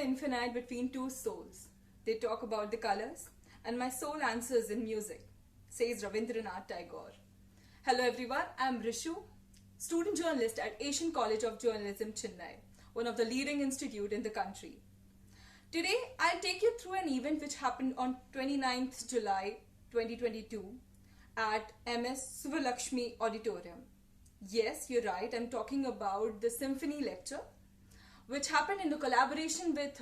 infinite between two souls. They talk about the colors, and my soul answers in music, says Ravindranath Tagore. Hello everyone, I'm Rishu, student journalist at Asian College of Journalism, Chennai, one of the leading institute in the country. Today, I'll take you through an event which happened on 29th July 2022 at MS Suvalakshmi Auditorium. Yes, you're right, I'm talking about the Symphony lecture, which happened in the collaboration with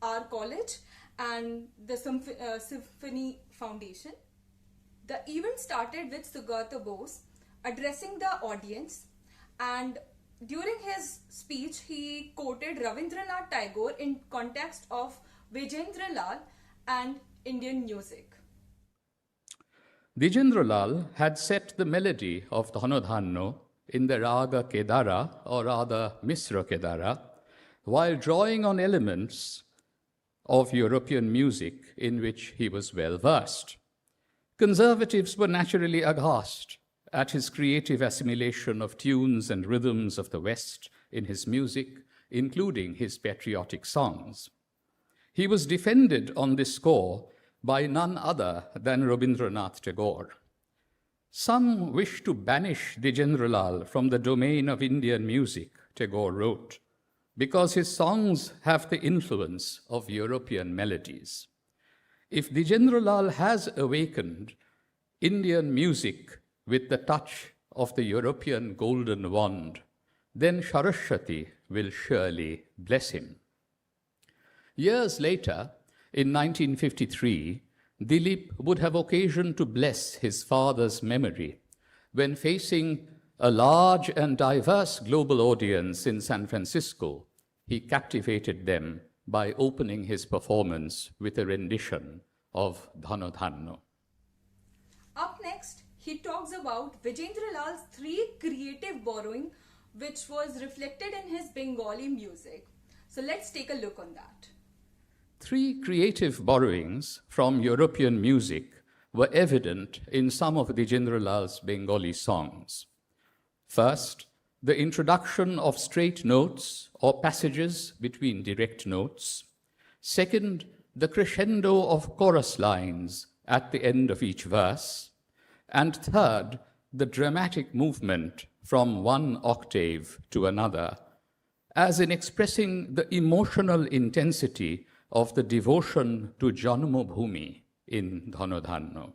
our college and the Symphony Foundation. The event started with Sugata Bose addressing the audience, and during his speech he quoted Ravindranath Tagore in context of Vijayendra Lal and Indian music. Vijayendra Lal had set the melody of Dhanodhanno in the Raga Kedara, or rather Misra Kedara, while drawing on elements of European music in which he was well versed. Conservatives were naturally aghast at his creative assimilation of tunes and rhythms of the West in his music, including his patriotic songs. He was defended on this score by none other than Rabindranath Tagore. Some wish to banish Vijayendra Lal from the domain of Indian music, Tagore wrote, because his songs have the influence of European melodies. If Vijayendra Lal has awakened Indian music with the touch of the European golden wand, then Saraswati will surely bless him. Years later, in 1953, Dilip would have occasion to bless his father's memory when facing a large and diverse global audience in San Francisco. He captivated them by opening his performance with a rendition of Dhanodhanno. Up next, he talks about Vijayendra Lal's three creative borrowing, which was reflected in his Bengali music. So let's take a look on that. Three creative borrowings from European music were evident in some of Vijayendra Lal's Bengali songs. First, the introduction of straight notes or passages between direct notes. Second, the crescendo of chorus lines at the end of each verse. And third, the dramatic movement from one octave to another, as in expressing the emotional intensity of the devotion to Janmabhoomi in Dhanodhanno.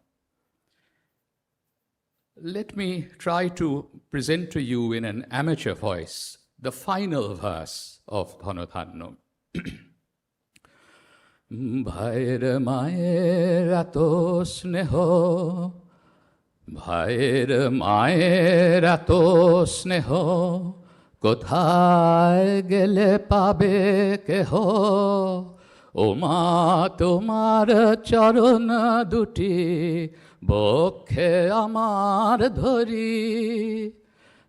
Let me try to present to you in an amateur voice the final verse of Dhanodhanno. Bhair mayer ato sneho, bhair mayer ato sneho, kothay gele pabe keho, O ma tomar charon duti bokhe amar dhori,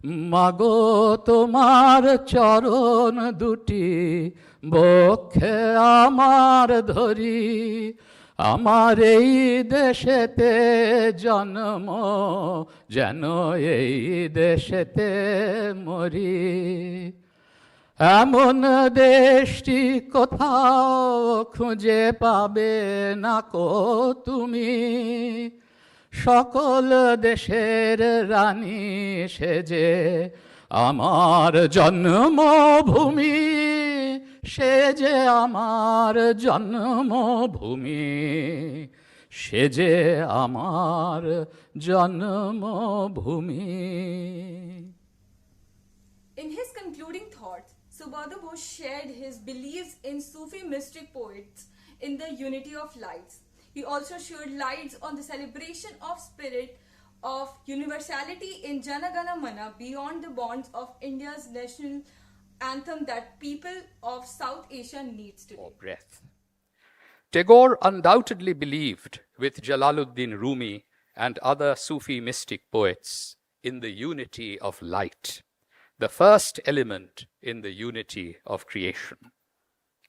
mago tomar charon duti bokhe amar dhori, amar ei deshete janmo jeno ei deshete mori. এমন দেশটি কোথাও খুঁজে পাবে না কো তুমি, সকল দেশের রানী সেজে আমার জন্মভূমি, সেজে আমার জন্মভূমি, সেজে আমার জন্মভূমি. In his concluding thoughts, Subhadra Bose shared his beliefs in Sufi mystic poets in the unity of lights. He also shed lights on the celebration of spirit of universality in Jana Gana Mana beyond the bonds of India's national anthem that people of South Asia needs today. Or breath. Tagore undoubtedly believed, with Jalaluddin Rumi and other Sufi mystic poets, in the unity of light, the first element in the unity of creation.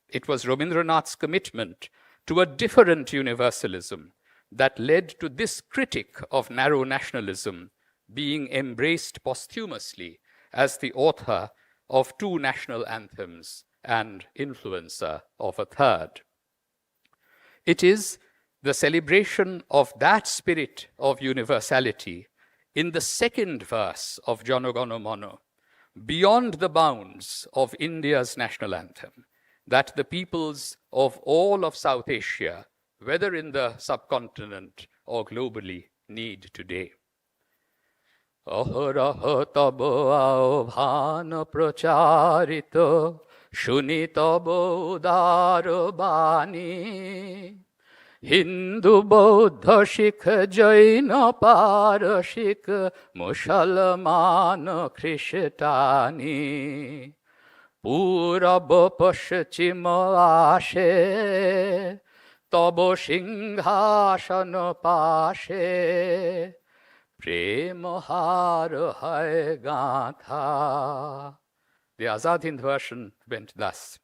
It was Rabindranath's commitment to a different universalism that led to this critic of narrow nationalism being embraced posthumously as the author of two national anthems and influencer of a third. It is the celebration of that spirit of universality in the second verse of Jana Gana Mana, beyond the bounds of India's national anthem, that the peoples of all of South Asia, whether in the subcontinent or globally, need today. Aharaha tabo avhana pracharito, shuni tabo udaro bani. Hindu, Buddha, Sikh, Jain, Parashik, Musalman, Krishtani. Purab paschim ashe, Tabo Singhasan pashe, Prem har hai gatha. The Azad Hind version went thus.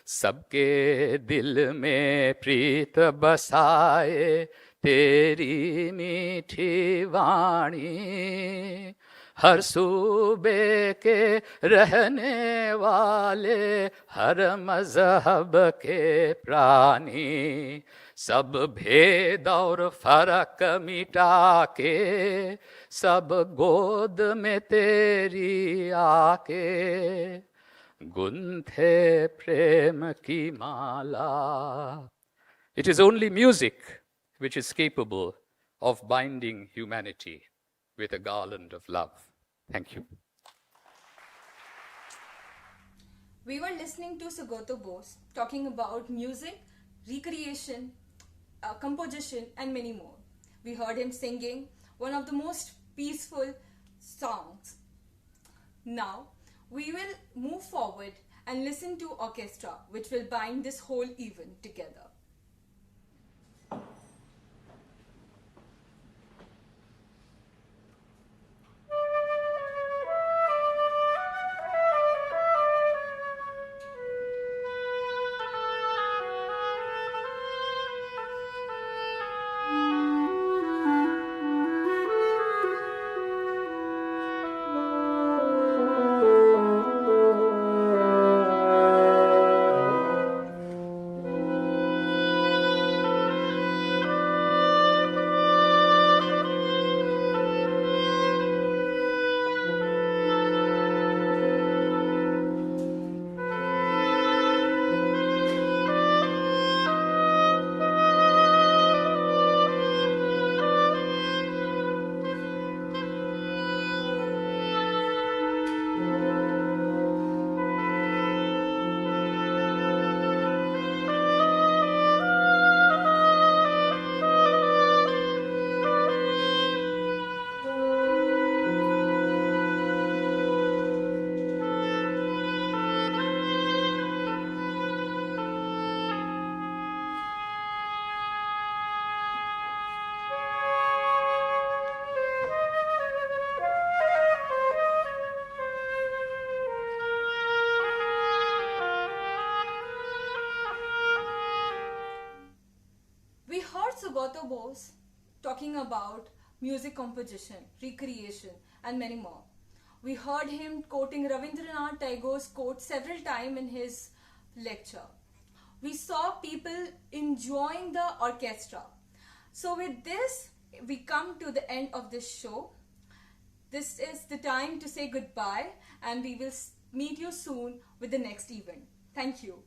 सबके दिल में प्रीत बसाए तेरी मीठी वाणी हर सूबे के रहने वाले हर मजहब के प्राणी सब भेद और फर्क मिटा के सब गोद में तेरी आके Gunthe prem ki mala. It is only music which is capable of binding humanity with a garland of love. Thank you. We were listening to Sugato Bose talking about music, recreation, composition, and many more. We heard him singing one of the most peaceful songs. Now, we will move forward and listen to orchestra, which will bind this whole event together. Sugato Bose talking about music composition, recreation, and many more. We heard him quoting Rabindranath Tagore's quote several times in his lecture. We saw people enjoying the orchestra. So with this, we come to the end of this show. This is the time to say goodbye, and we will meet you soon with the next event. Thank you.